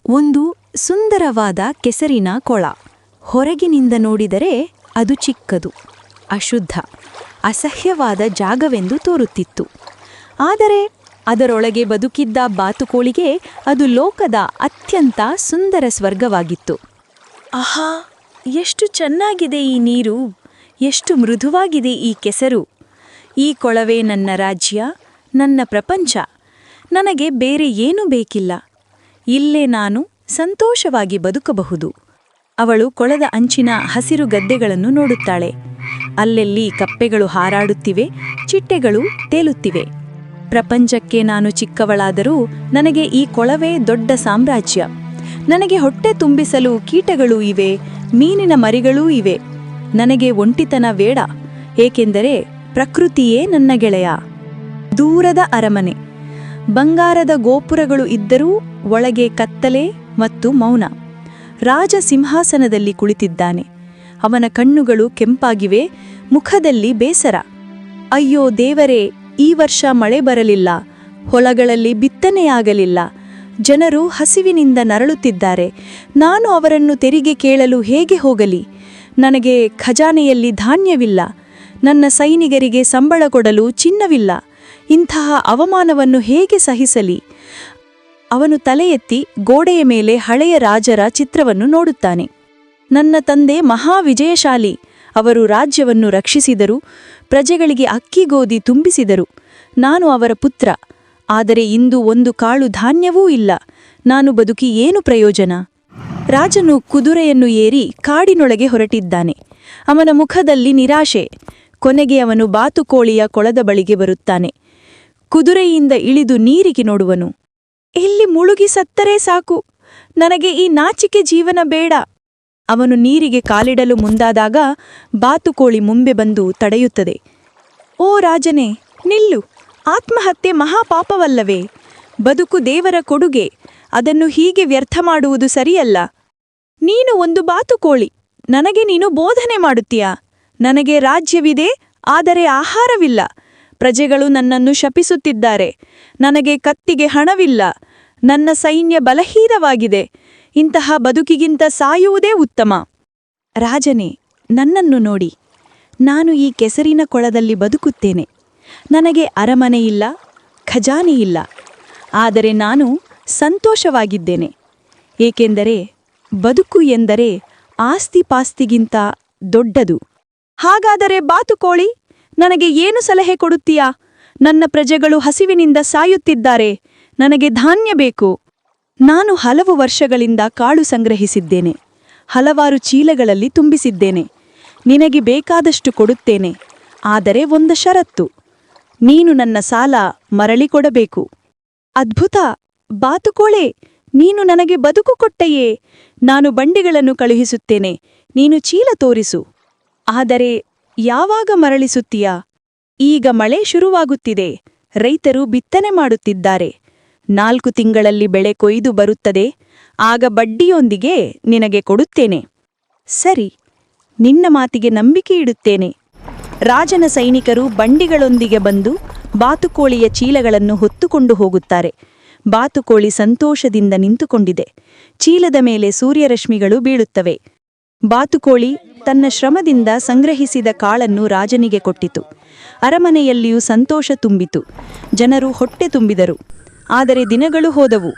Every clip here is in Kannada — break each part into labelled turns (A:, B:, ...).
A: ಒಂದು ಸುಂದರವಾದ ಕೆಸರಿನ ಕೊಳ. ಹೊರಗಿನಿಂದ ನೋಡಿದರೆ ಅದು ಚಿಕ್ಕದು, ಅಶುದ್ಧ, ಅಸಹ್ಯವಾದ ಜಾಗವೆಂದು ತೋರುತ್ತಿತ್ತು. ಆದರೆ ಅದರೊಳಗೆ ಬದುಕಿದ್ದ ಬಾತುಕೋಳಿಗೆ ಅದು ಲೋಕದ ಅತ್ಯಂತ ಸುಂದರ ಸ್ವರ್ಗವಾಗಿತ್ತು. ಆಹಾ, ಎಷ್ಟು ಚೆನ್ನಾಗಿದೆ ಈ ನೀರು, ಎಷ್ಟು ಮೃದುವಾಗಿದೆ ಈ ಕೆಸರು. ಈ ಕೊಳವೇ ನನ್ನ ರಾಜ್ಯ, ನನ್ನ ಪ್ರಪಂಚ. ನನಗೆ ಬೇರೆ ಏನೂ ಬೇಕಿಲ್ಲ. ಇಲ್ಲೇ ನಾನು ಸಂತೋಷವಾಗಿ ಬದುಕಬಹುದು. ಅವಳು ಕೊಳದ ಅಂಚಿನ ಹಸಿರು ಗದ್ದೆಗಳನ್ನು ನೋಡುತ್ತಾಳೆ. ಅಲ್ಲೆಲ್ಲಿ ಕಪ್ಪೆಗಳು ಹಾರಾಡುತ್ತಿವೆ, ಚಿಟ್ಟೆಗಳು ತೇಲುತ್ತಿವೆ. ಪ್ರಪಂಚಕ್ಕೆ ನಾನು ಚಿಕ್ಕವಳಾದರೂ ನನಗೆ ಈ ಕೊಳವೇ ದೊಡ್ಡ ಸಾಮ್ರಾಜ್ಯ. ನನಗೆ ಹೊಟ್ಟೆ ತುಂಬಿಸಲು ಕೀಟಗಳೂ ಇವೆ, ಮೀನಿನ ಮರಿಗಳೂ ಇವೆ. ನನಗೆ ಒಂಟಿತನ ಬೇಡ, ಏಕೆಂದರೆ ಪ್ರಕೃತಿಯೇ ನನ್ನ ಗೆಳೆಯ. ದೂರದ ಅರಮನೆ. ಬಂಗಾರದ ಗೋಪುರಗಳು ಇದ್ದರೂ ಒಳಗೆ ಕತ್ತಲೆ ಮತ್ತು ಮೌನ. ರಾಜ ಸಿಂಹಾಸನದಲ್ಲಿ ಕುಳಿತಿದ್ದಾನೆ. ಅವನ ಕಣ್ಣುಗಳು ಕೆಂಪಾಗಿವೆ, ಮುಖದಲ್ಲಿ ಬೇಸರ. ಅಯ್ಯೋ ದೇವರೇ, ಈ ವರ್ಷ ಮಳೆ ಬರಲಿಲ್ಲ, ಹೊಲಗಳಲ್ಲಿ ಬಿತ್ತನೆಯಾಗಲಿಲ್ಲ, ಜನರು ಹಸಿವಿನಿಂದ ನರಳುತ್ತಿದ್ದಾರೆ. ನಾನು ಅವರನ್ನು ತೆರಿಗೆ ಕೇಳಲು ಹೇಗೆ ಹೋಗಲಿ? ನನಗೆ ಖಜಾನೆಯಲ್ಲಿ ಧಾನ್ಯವಿಲ್ಲ, ನನ್ನ ಸೈನಿಕರಿಗೆ ಸಂಬಳ ಕೊಡಲು ಚಿನ್ನವಿಲ್ಲ. ಇಂತಹ ಅವಮಾನವನ್ನು ಹೇಗೆ ಸಹಿಸಲಿ? ಅವನು ತಲೆ ಎತ್ತಿ ಗೋಡೆಯ ಮೇಲೆ ಹಳೆಯ ರಾಜರ ಚಿತ್ರವನ್ನು ನೋಡುತ್ತಾನೆ. ನನ್ನ ತಂದೆ ಮಹಾವಿಜಯಶಾಲಿ. ಅವರು ರಾಜ್ಯವನ್ನು ರಕ್ಷಿಸಿದರು, ಪ್ರಜೆಗಳಿಗೆ ಅಕ್ಕಿಗೋದಿ ತುಂಬಿಸಿದರು. ನಾನು ಅವರ ಪುತ್ರ. ಆದರೆ ಇಂದು ಒಂದು ಕಾಳು ಧಾನ್ಯವೂ ಇಲ್ಲ. ನಾನು ಬದುಕಿ ಏನು ಪ್ರಯೋಜನ? ರಾಜನು ಕುದುರೆಯನ್ನು ಏರಿ ಕಾಡಿನೊಳಗೆ ಹೊರಟಿದ್ದಾನೆ. ಅವನ ಮುಖದಲ್ಲಿ ನಿರಾಶೆ. ಕೊನೆಗೆ ಅವನು ಬಾತುಕೋಳಿಯ ಕೊಳದ ಬಳಿಗೆ ಬರುತ್ತಾನೆ. ಕುದುರೆಯಿಂದ ಇಳಿದು ನೀರಿಗೆ ನೋಡುವನು. ಇಲ್ಲಿ ಮುಳುಗಿ ಸತ್ತರೆ ಸಾಕು, ನನಗೆ ಈ ನಾಚಿಕೆ ಜೀವನ ಬೇಡ. ಅವನು ನೀರಿಗೆ ಕಾಲಿಡಲು ಮುಂದಾದಾಗ ಬಾತುಕೋಳಿ ಮುಂಬೆ ಬಂದು ತಡೆಯುತ್ತದೆ. ಓ ರಾಜನೇ, ನಿಲ್ಲು. ಆತ್ಮಹತ್ಯೆ ಮಹಾಪಾಪವಲ್ಲವೇ? ಬದುಕು ದೇವರ ಕೊಡುಗೆ, ಅದನ್ನು ಹೀಗೆ ವ್ಯರ್ಥ ಮಾಡುವುದು ಸರಿಯಲ್ಲ. ನೀನು ಒಂದು ಬಾತುಕೋಳಿ, ನನಗೆ ನೀನು ಬೋಧನೆ ಮಾಡುತ್ತೀಯಾ? ನನಗೆ ರಾಜ್ಯವಿದೆ, ಆದರೆ ಆಹಾರವಿಲ್ಲ. ಪ್ರಜೆಗಳು ನನ್ನನ್ನು ಶಪಿಸುತ್ತಿದ್ದಾರೆ. ನನಗೆ ಕತ್ತಿಗೆ ಹಣವಿಲ್ಲ. ನನ್ನ ಸೈನ್ಯ ಬಲಹೀನವಾಗಿದೆ. ಇಂತಹ ಬದುಕಿಗಿಂತ ಸಾಯುವುದೇ ಉತ್ತಮ. ರಾಜನೇ, ನನ್ನನ್ನು ನೋಡಿ. ನಾನು ಈ ಕೆಸರಿನ ಕೊಳದಲ್ಲಿ ಬದುಕುತ್ತೇನೆ. ನನಗೆ ಅರಮನೆಯಿಲ್ಲ, ಖಜಾನೆಯಿಲ್ಲ. ಆದರೆ ನಾನು ಸಂತೋಷವಾಗಿದ್ದೇನೆ. ಏಕೆಂದರೆ ಬದುಕು ಎಂದರೆ ಆಸ್ತಿಪಾಸ್ತಿಗಿಂತ ದೊಡ್ಡದು. ಹಾಗಾದರೆ ಬಾತುಕೋಳಿ, ನನಗೆ ಏನು ಸಲಹೆ ಕೊಡುತ್ತೀಯಾ? ನನ್ನ ಪ್ರಜೆಗಳು ಹಸಿವಿನಿಂದ ಸಾಯುತ್ತಿದ್ದಾರೆ. ನನಗೆ ಧಾನ್ಯ ಬೇಕು. ನಾನು ಹಲವು ವರ್ಷಗಳಿಂದ ಕಾಳು ಸಂಗ್ರಹಿಸಿದ್ದೇನೆ. ಹಲವಾರು ಚೀಲಗಳಲ್ಲಿ ತುಂಬಿಸಿದ್ದೇನೆ. ನಿನಗೆ ಬೇಕಾದಷ್ಟು ಕೊಡುತ್ತೇನೆ. ಆದರೆ ಒಂದು ಷರತ್ತು. ನೀನು ನನ್ನ ಸಾಲ ಮರಳಿ ಕೊಡಬೇಕು. ಅದ್ಭುತ! ಬಾತುಕೋಳೆ, ನೀನು ನನಗೆ ಬದುಕು ಕೊಟ್ಟೆಯೇ. ನಾನು ಬಂಡಿಗಳನ್ನು ಕಳುಹಿಸುತ್ತೇನೆ. ನೀನು ಚೀಲ ತೋರಿಸು. ಆದರೆ ಯಾವಾಗ ಮರಳಿಸುತ್ತೀಯಾ? ಈಗ ಮಳೆ ಶುರುವಾಗುತ್ತಿದೆ. ರೈತರು ಬಿತ್ತನೆ ಮಾಡುತ್ತಿದ್ದಾರೆ. 4 ತಿಂಗಳಲ್ಲಿ ಬೆಳೆ ಕೊಯ್ದು ಬರುತ್ತದೆ. ಆಗ ಬಡ್ಡಿಯೊಂದಿಗೆ ನಿನಗೆ ಕೊಡುತ್ತೇನೆ. ಸರಿ, ನಿನ್ನ ಮಾತಿಗೆ ನಂಬಿಕೆ ಇಡುತ್ತೇನೆ. ರಾಜನ ಸೈನಿಕರು ಬಂಡಿಗಳೊಂದಿಗೆ ಬಂದು ಬಾತುಕೋಳಿಯ ಚೀಲಗಳನ್ನು ಹೊತ್ತುಕೊಂಡು ಹೋಗುತ್ತಾರೆ. ಬಾತುಕೋಳಿ ಸಂತೋಷದಿಂದ ನಿಂತುಕೊಂಡಿದೆ. ಚೀಲದ ಮೇಲೆ ಸೂರ್ಯರಶ್ಮಿಗಳು ಬೀಳುತ್ತವೆ. ಬಾತುಕೋಳಿ ತನ್ನ ಶ್ರಮದಿಂದ ಸಂಗ್ರಹಿಸಿದ ಕಾಳನ್ನು ರಾಜನಿಗೆ ಕೊಟ್ಟಿತು. ಅರಮನೆಯಲ್ಲಿಯೂ ಸಂತೋಷ ತುಂಬಿತು. ಜನರು ಹೊಟ್ಟೆ ತುಂಬಿದರು. ಆದರೆ ದಿನಗಳು ಹೋದವು,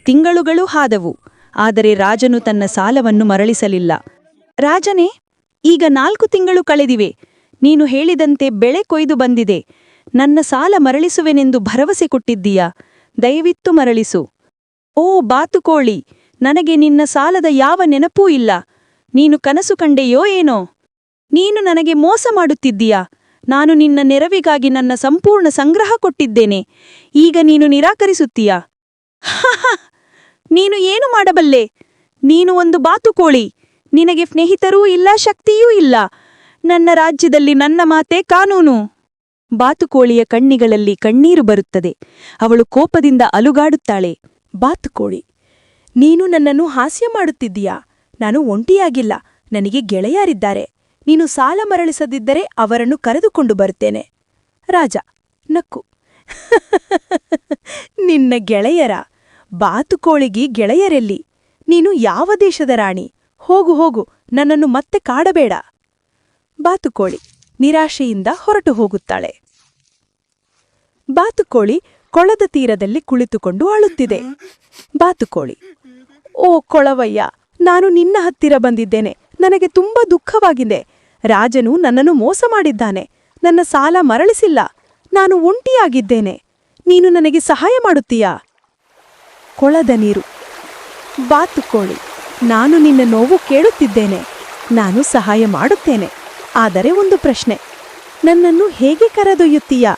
A: ತಿಂಗಳುಗಳು ಹಾದವು. ಆದರೆ ರಾಜನು ತನ್ನ ಸಾಲವನ್ನು ಮರಳಿಸಲಿಲ್ಲ. ರಾಜನೇ, ಈಗ 4 ತಿಂಗಳು ಕಳೆದಿವೆ. ನೀನು ಹೇಳಿದಂತೆ ಬೆಳೆ ಕೊಯ್ದು ಬಂದಿದೆ. ನನ್ನ ಸಾಲ ಮರಳಿಸುವೆನೆಂದು ಭರವಸೆ ಕೊಟ್ಟಿದ್ದೀಯಾ? ದಯವಿಟ್ಟು ಮರಳಿಸು. ಓ ಬಾತುಕೋಳಿ, ನನಗೆ ನಿನ್ನ ಸಾಲದ ಯಾವ ನೆನಪೂ ಇಲ್ಲ. ನೀನು ಕನಸು ಕಂಡೆಯೋ ಏನೋ? ನೀನು ನನಗೆ ಮೋಸ ಮಾಡುತ್ತಿದ್ದೀಯಾ? ನಾನು ನಿನ್ನ ನೆರವಿಗಾಗಿ ನನ್ನ ಸಂಪೂರ್ಣ ಸಂಗ್ರಹ ಕೊಟ್ಟಿದ್ದೇನೆ. ಈಗ ನೀನು ನಿರಾಕರಿಸುತ್ತೀಯಾ? ನೀನು ಏನು ಮಾಡಬಲ್ಲೆ? ನೀನು ಒಂದು ಬಾತುಕೋಳಿ. ನಿನಗೆ ಸ್ನೇಹಿತರೂ ಇಲ್ಲ, ಶಕ್ತಿಯೂ ಇಲ್ಲ. ನನ್ನ ರಾಜ್ಯದಲ್ಲಿ ನನ್ನ ಮಾತೇ ಕಾನೂನು. ಬಾತುಕೋಳಿಯ ಕಣ್ಣಿಗಳಲ್ಲಿ ಕಣ್ಣೀರು ಬರುತ್ತದೆ. ಅವಳು ಕೋಪದಿಂದ ಅಲುಗಾಡುತ್ತಾಳೆ. ಬಾತುಕೋಳಿ, ನೀನು ನನ್ನನ್ನು ಹಾಸ್ಯ ಮಾಡುತ್ತಿದ್ದೀಯಾ? ನಾನು ಒಂಟಿಯಾಗಿಲ್ಲ, ನನಗೆ ಗೆಳೆಯರಿದ್ದಾರೆ. ನೀನು ಸಾಲ ಮರಳಿಸದಿದ್ದರೆ ಅವರನ್ನು ಕರೆದುಕೊಂಡು ಬರುತ್ತೇನೆ. ರಾಜ ನಕ್ಕು. ನಿನ್ನ ಗೆಳೆಯರ? ಬಾತುಕೋಳಿಗೆ ಗೆಳೆಯರೆಲ್ಲಿ? ನೀನು ಯಾವ ದೇಶದ ರಾಣಿ? ಹೋಗು ಹೋಗು, ನನ್ನನ್ನು ಮತ್ತೆ ಕಾಡಬೇಡ. ಬಾತುಕೋಳಿ ನಿರಾಶೆಯಿಂದ ಹೊರಟು ಹೋಗುತ್ತಾಳೆ. ಬಾತುಕೋಳಿ ಕೊಳದ ತೀರದಲ್ಲಿ ಕುಳಿತುಕೊಂಡು ಅಳುತ್ತಿದೆ. ಬಾತುಕೋಳಿ: ಓ ಕೊಳವಯ್ಯ, ನಾನು ನಿನ್ನ ಹತ್ತಿರ ಬಂದಿದ್ದೇನೆ. ನನಗೆ ತುಂಬಾ ದುಃಖವಾಗಿದೆ. ರಾಜನು ನನ್ನನ್ನು ಮೋಸ ಮಾಡಿದ್ದಾನೆ. ನನ್ನ ಸಾಲ ಮರಳಿಸಿಲ್ಲ. ನಾನು ಒಂಟಿಯಾಗಿದ್ದೇನೆ. ನೀನು ನನಗೆ ಸಹಾಯ ಮಾಡುತ್ತೀಯಾ? ಕೊಳದ ನೀರು: ಬಾತುಕೋಳಿ, ನಾನು ನಿನ್ನ ನೋವು ಕೇಳುತ್ತಿದ್ದೇನೆ. ನಾನು ಸಹಾಯ ಮಾಡುತ್ತೇನೆ. ಆದರೆ ಒಂದು ಪ್ರಶ್ನೆ, ನನ್ನನ್ನು ಹೇಗೆ ಕರೆದೊಯ್ಯುತ್ತೀಯಾ?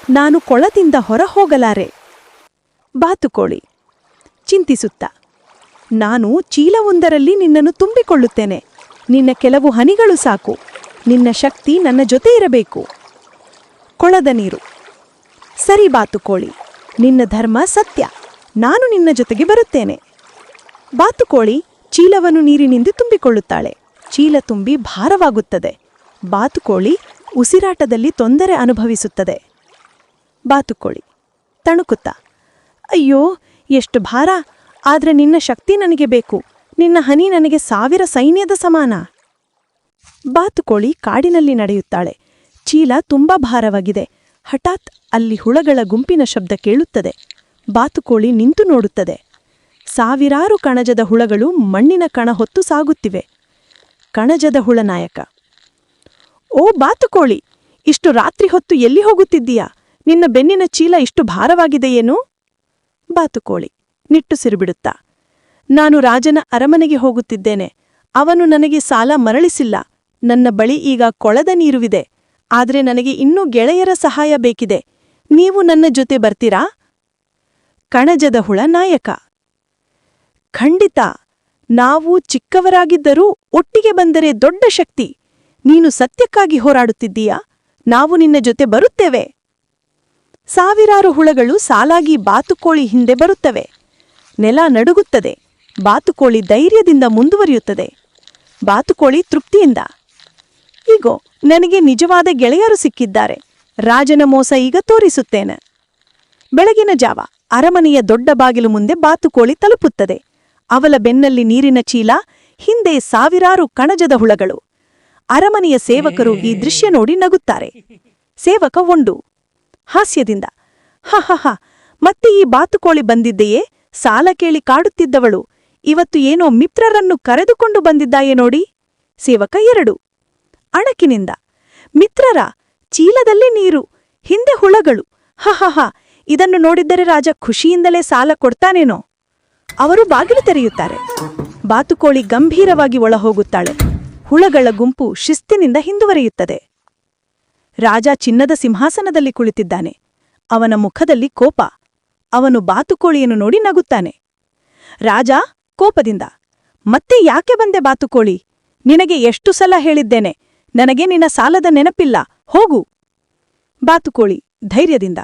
A: ನಾನು ಕೊಳದಿಂದ ಹೊರ ಹೋಗಲಾರೆ. ಬಾತುಕೋಳಿ ಚಿಂತಿಸುತ್ತ: ನಾನು ಚೀಲವೊಂದರಲ್ಲಿ ನಿನ್ನನ್ನು ತುಂಬಿಕೊಳ್ಳುತ್ತೇನೆ. ನಿನ್ನ ಕೆಲವು ಹನಿಗಳು ಸಾಕು. ನಿನ್ನ ಶಕ್ತಿ ನನ್ನ ಜೊತೆ ಇರಬೇಕು. ಕೊಳದ ನೀರು: ಸರಿ ಬಾತುಕೋಳಿ, ನಿನ್ನ ಧರ್ಮ ಸತ್ಯ. ನಾನು ನಿನ್ನ ಜೊತೆಗೆ ಬರುತ್ತೇನೆ. ಬಾತುಕೋಳಿ ಚೀಲವನ್ನು ನೀರಿನಿಂದ ತುಂಬಿಕೊಳ್ಳುತ್ತಾಳೆ. ಚೀಲ ತುಂಬಿ ಭಾರವಾಗುತ್ತದೆ. ಬಾತುಕೋಳಿ ಉಸಿರಾಟದಲ್ಲಿ ತೊಂದರೆ ಅನುಭವಿಸುತ್ತದೆ. ಬಾತುಕೋಳಿ ತಣುಕುತ್ತಾ: ಅಯ್ಯೋ, ಎಷ್ಟು ಭಾರ! ಆದ್ರೆ ನಿನ್ನ ಶಕ್ತಿ ನನಗೆ ಬೇಕು. ನಿನ್ನ ಹನಿ ನನಗೆ 1000 ಸೈನ್ಯದ ಸಮಾನ. ಬಾತುಕೋಳಿ ಕಾಡಿನಲ್ಲಿ ನಡೆಯುತ್ತಾಳೆ. ಚೀಲ ತುಂಬಾ ಭಾರವಾಗಿದೆ. ಹಠಾತ್ ಅಲ್ಲಿ ಹುಳಗಳ ಗುಂಪಿನ ಶಬ್ದ ಕೇಳುತ್ತದೆ. ಬಾತುಕೋಳಿ ನಿಂತು ನೋಡುತ್ತದೆ. 1000 ಕಣಜದ ಹುಳಗಳು ಮಣ್ಣಿನ ಕಣ ಹೊತ್ತು ಸಾಗುತ್ತಿವೆ. ಕಣಜದ ಹುಳ ನಾಯಕ: ಓ ಬಾತುಕೋಳಿ, ಇಷ್ಟು ರಾತ್ರಿ ಹೊತ್ತು ಎಲ್ಲಿ ಹೋಗುತ್ತಿದ್ದೀಯಾ? ನಿನ್ನ ಬೆನ್ನಿನ ಚೀಲ ಇಷ್ಟು ಭಾರವಾಗಿದೆಯೇನು? ಬಾತುಕೋಳಿ ನಿಟ್ಟುಸಿರುಬಿಡುತ್ತಾ: ನಾನು ರಾಜನ ಅರಮನೆಗೆ ಹೋಗುತ್ತಿದ್ದೇನೆ. ಅವನು ನನಗೆ ಸಾಲ ಮರಳಿಸಿಲ್ಲ. ನನ್ನ ಬಳಿ ಈಗ ಕೊಳದ ನೀರುವಿದೆ. ಆದರೆ ನನಗೆ ಇನ್ನೂ ಗೆಳೆಯರ ಸಹಾಯ ಬೇಕಿದೆ. ನೀವು ನನ್ನ ಜೊತೆ ಬರ್ತೀರಾ? ಕಣಜದ ಹುಳ ನಾಯಕ: ಖಂಡಿತ. ನಾವು ಚಿಕ್ಕವರಾಗಿದ್ದರೂ ಒಟ್ಟಿಗೆ ಬಂದರೆ ದೊಡ್ಡ ಶಕ್ತಿ. ನೀನು ಸತ್ಯಕ್ಕಾಗಿ ಹೋರಾಡುತ್ತಿದ್ದೀಯಾ? ನಾವು ನಿನ್ನ ಜೊತೆ ಬರುತ್ತೇವೆ. 1000 ಹುಳಗಳು ಸಾಲಾಗಿ ಬಾತುಕೋಳಿ ಹಿಂದೆ ಬರುತ್ತವೆ. ನೆಲ ನಡುಗುತ್ತದೆ. ಬಾತುಕೋಳಿ ಧೈರ್ಯದಿಂದ ಮುಂದುವರಿಯುತ್ತದೆ. ಬಾತುಕೋಳಿ ತೃಪ್ತಿಯಿಂದ: ಈಗೋ ನನಗೆ ನಿಜವಾದ ಗೆಳೆಯರು ಸಿಕ್ಕಿದ್ದಾರೆ. ರಾಜನ ಮೋಸ ಈಗ ತೋರಿಸುತ್ತೇನೆ. ಬೆಳಗಿನ ಜಾವ ಅರಮನೆಯ ದೊಡ್ಡ ಬಾಗಿಲು ಮುಂದೆ ಬಾತುಕೋಳಿ ತಲುಪುತ್ತದೆ. ಅವಳ ಬೆನ್ನಲ್ಲಿ ನೀರಿನ ಚೀಲ, ಹಿಂದೆ 1000 ಕಣಜದ ಹುಳಗಳು. ಅರಮನೆಯ ಸೇವಕರು ಈ ದೃಶ್ಯ ನೋಡಿ ನಗುತ್ತಾರೆ. ಸೇವಕ 1 ಹಾಸ್ಯದಿಂದ: ಹ, ಮತ್ತೆ ಈ ಬಾತುಕೋಳಿ ಬಂದಿದ್ದೆಯೇ? ಸಾಲ ಕೇಳಿ ಕಾಡುತ್ತಿದ್ದವಳು ಇವತ್ತು ಏನೋ ಮಿತ್ರರನ್ನು ಕರೆದುಕೊಂಡು ಬಂದಿದ್ದಾಯೆ ನೋಡಿ. ಸೇವಕ 2 ಅಣಕಿನಿಂದ: ಮಿತ್ರರ, ಚೀಲದಲ್ಲಿ ನೀರು, ಹಿಂದೆ ಹುಳಗಳು. ಹ, ಇದನ್ನು ನೋಡಿದ್ದರೆ ರಾಜ ಖುಷಿಯಿಂದಲೇ ಸಾಲ ಕೊಡ್ತಾನೇನೋ. ಅವರು ಬಾಗಿಲು ತೆರೆಯುತ್ತಾರೆ. ಬಾತುಕೋಳಿ ಗಂಭೀರವಾಗಿ ಒಳಹೋಗುತ್ತಾಳೆ. ಹುಳಗಳ ಗುಂಪು ಶಿಸ್ತಿನಿಂದ ಹಿಂದುವರಿಯುತ್ತದೆ. ರಾಜ ಚಿನ್ನದ ಸಿಂಹಾಸನದಲ್ಲಿ ಕುಳಿತಿದ್ದಾನೆ. ಅವನ ಮುಖದಲ್ಲಿ ಕೋಪ. ಅವನು ಬಾತುಕೋಳಿಯನ್ನು ನೋಡಿ ನಗುತ್ತಾನೆ. ರಾಜ ಕೋಪದಿಂದ: ಮತ್ತೆ ಯಾಕೆ ಬಂದೆ ಬಾತುಕೋಳಿ? ನಿನಗೆ ಎಷ್ಟು ಸಲ ಹೇಳಿದ್ದೇನೆ, ನನಗೆ ನಿನ್ನ ಸಾಲದ ನೆನಪಿಲ್ಲ, ಹೋಗು. ಬಾತುಕೋಳಿ ಧೈರ್ಯದಿಂದ: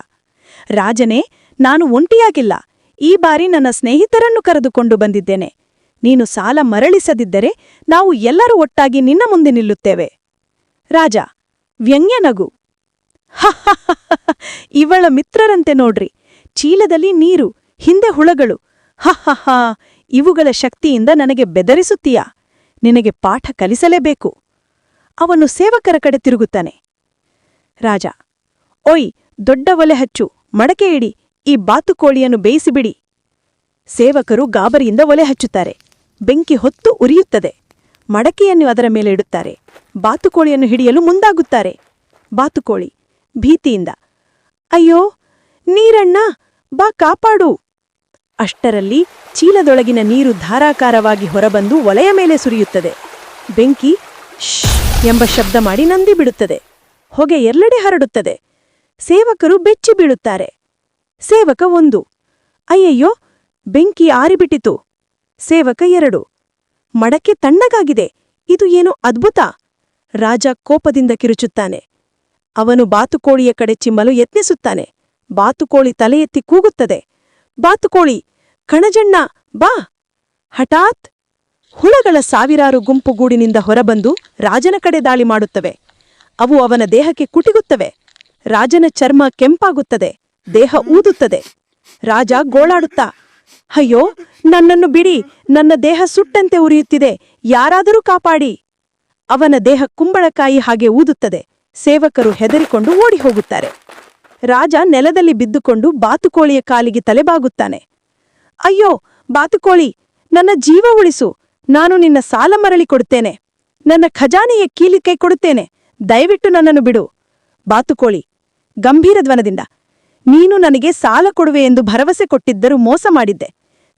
A: ರಾಜನೇ, ನಾನು ಒಂಟಿಯಾಗಿಲ್ಲ. ಈ ಬಾರಿ ನನ್ನ ಸ್ನೇಹಿತರನ್ನು ಕರೆದುಕೊಂಡು ಬಂದಿದ್ದೇನೆ. ನೀನು ಸಾಲ ಮರಳಿಸದಿದ್ದರೆ ನಾವು ಎಲ್ಲರೂ ಒಟ್ಟಾಗಿ ನಿನ್ನ ಮುಂದೆ ನಿಲ್ಲುತ್ತೇವೆ. ರಾಜ ವ್ಯಂಗ್ಯ ನಗು: ಇವಳ ಮಿತ್ರರಂತೆ ನೋಡ್ರಿ. ಚೀಲದಲ್ಲಿ ನೀರು, ಹಿಂದೆ ಹುಳಗಳು. ಹ, ಇವುಗಳ ಶಕ್ತಿಯಿಂದ ನನಗೆ ಬೆದರಿಸುತ್ತೀಯಾ? ನಿನಗೆ ಪಾಠ ಕಲಿಸಲೇಬೇಕು. ಅವನು ಸೇವಕರ ಕಡೆ ತಿರುಗುತ್ತಾನೆ. ರಾಜ: ಓಯ್, ದೊಡ್ಡ ಒಲೆ ಹಚ್ಚು, ಮಡಕೆ ಇಡಿ, ಈ ಬಾತುಕೋಳಿಯನ್ನು ಬೇಯಿಸಿಬಿಡಿ. ಸೇವಕರು ಗಾಬರಿಯಿಂದ ಒಲೆ ಹಚ್ಚುತ್ತಾರೆ. ಬೆಂಕಿ ಹೊತ್ತು ಉರಿಯುತ್ತದೆ. ಮಡಕೆಯನ್ನು ಅದರ ಮೇಲೆ ಇಡುತ್ತಾರೆ. ಬಾತುಕೋಳಿಯನ್ನು ಹಿಡಿಯಲು ಮುಂದಾಗುತ್ತಾರೆ. ಬಾತುಕೋಳಿ ಭೀತಿಯಿಂದ: ಅಯ್ಯೋ, ನೀರಣ್ಣ, ಬಾ ಕಾಪಾಡು. ಅಷ್ಟರಲ್ಲಿ ಚೀಲದೊಳಗಿನ ನೀರು ಧಾರಾಕಾರವಾಗಿ ಹೊರಬಂದು ಒಲೆಯ ಮೇಲೆ ಸುರಿಯುತ್ತದೆ. ಬೆಂಕಿ ಶ್ ಎಂಬ ಶಬ್ದ ಮಾಡಿ ನಂದಿ ಬಿಡುತ್ತದೆ. ಹೊಗೆ ಎಲ್ಲೆಡೆ ಹರಡುತ್ತದೆ. ಸೇವಕರು ಬೆಚ್ಚಿ ಬೀಳುತ್ತಾರೆ. ಸೇವಕ 1: ಅಯ್ಯಯ್ಯೋ, ಬೆಂಕಿ ಆರಿಬಿಟ್ಟಿತು. ಸೇವಕ 2: ಮಡಕೆ ತಣ್ಣಗಾಗಿದೆ. ಇದು ಏನೋ ಅದ್ಭುತ. ರಾಜ ಕೋಪದಿಂದ ಕಿರುಚುತ್ತಾನೆ. ಅವನು ಬಾತುಕೋಳಿಯ ಕಡೆ ಚಿಮ್ಮಲು ಯತ್ನಿಸುತ್ತಾನೆ. ಬಾತುಕೋಳಿ ತಲೆ ಎತ್ತಿ ಕೂಗುತ್ತದೆ: ಬಾತುಕೋಳಿ, ಕಣಜಣ್ಣ, ಬಾ. ಹಠಾತ್ ಹುಳಗಳ 1000 ಗುಂಪುಗೂಡಿನಿಂದ ಹೊರಬಂದು ರಾಜನ ಕಡೆ ದಾಳಿ ಮಾಡುತ್ತವೆ. ಅವು ಅವನ ದೇಹಕ್ಕೆ ಕುಟಿಗುತ್ತವೆ. ರಾಜನ ಚರ್ಮ ಕೆಂಪಾಗುತ್ತದೆ. ದೇಹ ಊದುತ್ತದೆ. ರಾಜ ಗೋಳಾಡುತ್ತಾ: ಅಯ್ಯೋ, ನನ್ನನ್ನು ಬಿಡಿ, ನನ್ನ ದೇಹ ಸುಟ್ಟಂತೆ ಉರಿಯುತ್ತಿದೆ, ಯಾರಾದರೂ ಕಾಪಾಡಿ. ಅವನ ದೇಹ ಕುಂಬಳಕಾಯಿ ಹಾಗೆ ಊದುತ್ತದೆ. ಸೇವಕರು ಹೆದರಿಕೊಂಡು ಓಡಿ ಹೋಗುತ್ತಾರೆ. ರಾಜ ನೆಲದಲ್ಲಿ ಬಿದ್ದುಕೊಂಡು ಬಾತುಕೋಳಿಯ ಕಾಲಿಗೆ ತಲೆಬಾಗುತ್ತಾನೆ. ಅಯ್ಯೋ, ಬಾತುಕೋಳಿ, ನನ್ನ ಜೀವ ಉಳಿಸು, ನಾನು ನಿನ್ನ ಸಾಲ ಮರಳಿ ಕೊಡುತ್ತೇನೆ, ನನ್ನ ಖಜಾನೆಯ ಕೀಲಿಕೈ ಕೊಡುತ್ತೇನೆ, ದಯವಿಟ್ಟು ನನ್ನನ್ನು ಬಿಡು. ಬಾತುಕೋಳಿ ಗಂಭೀರ ಧ್ವನದಿಂದ, ನೀನು ನನಗೆ ಸಾಲ ಕೊಡುವೆ ಎಂದು ಭರವಸೆ ಕೊಟ್ಟಿದ್ದರೂ ಮೋಸ ಮಾಡಿದ್ದೆ,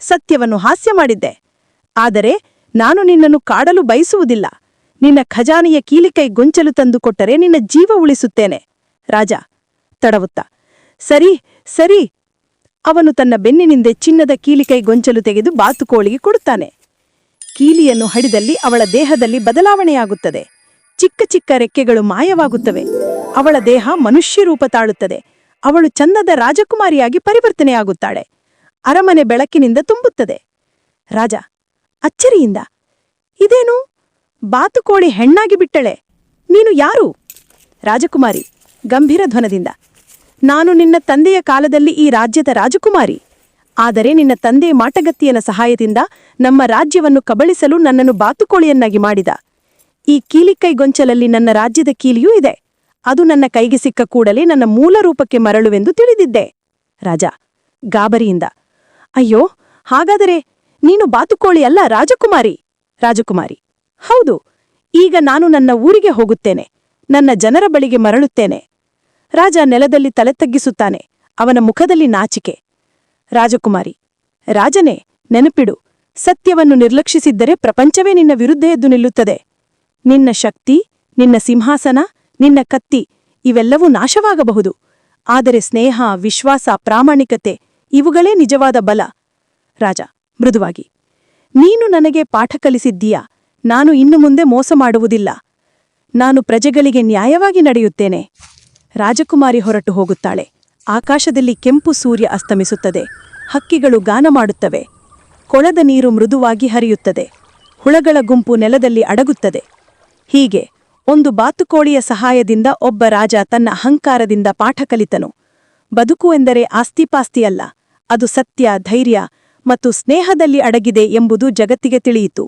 A: ಸತ್ಯವನ್ನು ಹಾಸ್ಯ ಮಾಡಿದ್ದೆ. ಆದರೆ ನಾನು ನಿನ್ನನ್ನು ಕಾಡಲು ಬಯಸುವುದಿಲ್ಲ. ನಿನ್ನ ಖಜಾನೆಯ ಕೀಲಿಕೈ ಗೊಂಚಲು ತಂದು ಕೊಟ್ಟರೆ ನಿನ್ನ ಜೀವ ಉಳಿಸುತ್ತೇನೆ. ರಾಜ ತಡವುತ್ತ, ಸರಿ ಸರಿ. ಅವನು ತನ್ನ ಬೆನ್ನಿನಿಂದ ಚಿನ್ನದ ಕೀಲಿಕೈ ಗೊಂಚಲು ತೆಗೆದು ಬಾತುಕೋಳಿಗೆ ಕೊಡುತ್ತಾನೆ. ಕೀಲಿಯನ್ನು ಹಡಿದಲ್ಲಿ ಅವಳ ದೇಹದಲ್ಲಿ ಬದಲಾವಣೆಯಾಗುತ್ತದೆ. ಚಿಕ್ಕ ಚಿಕ್ಕ ರೆಕ್ಕೆಗಳು ಮಾಯವಾಗುತ್ತವೆ. ಅವಳ ದೇಹ ಮನುಷ್ಯ ರೂಪ ತಾಳುತ್ತದೆ. ಅವಳು ಚಂದದ ರಾಜಕುಮಾರಿಯಾಗಿ ಪರಿವರ್ತನೆಯಾಗುತ್ತಾಳೆ. ಅರಮನೆ ಬೆಳಕಿನಿಂದ ತುಂಬುತ್ತದೆ. ರಾಜ ಅಚ್ಚರಿಯಿಂದ, ಇದೇನು, ಬಾತುಕೋಳಿ ಹೆಣ್ಣಾಗಿ ಬಿಟ್ಟಳೆ, ನೀನು ಯಾರು? ರಾಜಕುಮಾರಿ ಗಂಭೀರ ಧ್ವನದಿಂದ, ನಾನು ನಿನ್ನ ತಂದೆಯ ಕಾಲದಲ್ಲಿ ಈ ರಾಜ್ಯದ ರಾಜಕುಮಾರಿ. ಆದರೆ ನಿನ್ನ ತಂದೆ ಮಾಟಗತ್ತಿಯನ ಸಹಾಯದಿಂದ ನಮ್ಮ ರಾಜ್ಯವನ್ನು ಕಬಳಿಸಲು ನನ್ನನ್ನು ಬಾತುಕೋಳಿಯನ್ನಾಗಿ ಮಾಡಿದ. ಈ ಕೀಲಿಕೈ ಗೊಂಚಲಲ್ಲಿ ನನ್ನ ರಾಜ್ಯದ ಕೀಲಿಯೂ ಇದೆ. ಅದು ನನ್ನ ಕೈಗೆ ಸಿಕ್ಕ ಕೂಡಲೇ ನನ್ನ ಮೂಲ ರೂಪಕ್ಕೆ ಮರಳುವೆಂದು ತಿಳಿದಿದ್ದೆ. ರಾಜ ಗಾಬರಿಯಿಂದ, ಅಯ್ಯೋ, ಹಾಗಾದರೆ ನೀನು ಬಾತುಕೋಳಿ ಅಲ್ಲ, ರಾಜಕುಮಾರಿ. ರಾಜಕುಮಾರಿ ಹೌದು. ಈಗ ನಾನು ನನ್ನ ಊರಿಗೆ ಹೋಗುತ್ತೇನೆ, ನನ್ನ ಜನರ ಬಳಿಗೆ ಮರಳುತ್ತೇನೆ. ರಾಜ ನೆಲದಲ್ಲಿ ತಲೆ ತಗ್ಗಿಸುತ್ತಾನೆ. ಅವನ ಮುಖದಲ್ಲಿ ನಾಚಿಕೆ. ರಾಜಕುಮಾರಿ, ರಾಜನೇ, ನೆನಪಿಡು, ಸತ್ಯವನ್ನು ನಿರ್ಲಕ್ಷಿಸಿದ್ದರೆ ಪ್ರಪಂಚವೇ ನಿನ್ನ ವಿರುದ್ಧ ಎದ್ದು ನಿಲ್ಲುತ್ತದೆ. ನಿನ್ನ ಶಕ್ತಿ, ನಿನ್ನ ಸಿಂಹಾಸನ, ನಿನ್ನ ಕತ್ತಿ ಇವೆಲ್ಲವೂ ನಾಶವಾಗಬಹುದು. ಆದರೆ ಸ್ನೇಹ, ವಿಶ್ವಾಸ, ಪ್ರಾಮಾಣಿಕತೆ ಇವುಗಳೇ ನಿಜವಾದ ಬಲ. ರಾಜ ಮೃದುವಾಗಿ, ನೀನು ನನಗೆ ಪಾಠ ಕಲಿಸಿದ್ದೀಯಾ. ನಾನು ಇನ್ನು ಮುಂದೆ ಮೋಸ ಮಾಡುವುದಿಲ್ಲ. ನಾನು ಪ್ರಜೆಗಳಿಗೆ ನ್ಯಾಯವಾಗಿ ನಡೆಯುತ್ತೇನೆ. ರಾಜಕುಮಾರಿ ಹೊರಟು ಹೋಗುತ್ತಾಳೆ. ಆಕಾಶದಲ್ಲಿ ಕೆಂಪು ಸೂರ್ಯ ಅಸ್ತಮಿಸುತ್ತದೆ. ಹಕ್ಕಿಗಳು ಗಾನ ಮಾಡುತ್ತವೆ. ಕೊಳದ ನೀರು ಮೃದುವಾಗಿ ಹರಿಯುತ್ತದೆ. ಹುಳಗಳ ಗುಂಪು ನೆಲದಲ್ಲಿ ಅಡಗುತ್ತದೆ. ಹೀಗೆ ಒಂದು ಬಾತುಕೋಳಿಯ ಸಹಾಯದಿಂದ ಒಬ್ಬ ರಾಜ ತನ್ನ ಅಹಂಕಾರದಿಂದ ಪಾಠ ಕಲಿತನು. ಬದುಕು ಎಂದರೆ ಆಸ್ತಿಪಾಸ್ತಿಯಲ್ಲ, ಅದು ಸತ್ಯ, ಧೈರ್ಯ ಮತ್ತು ಸ್ನೇಹದಲ್ಲಿ ಅಡಗಿದೆ ಎಂಬುದು ಜಗತ್ತಿಗೆ ತಿಳಿಯಿತು.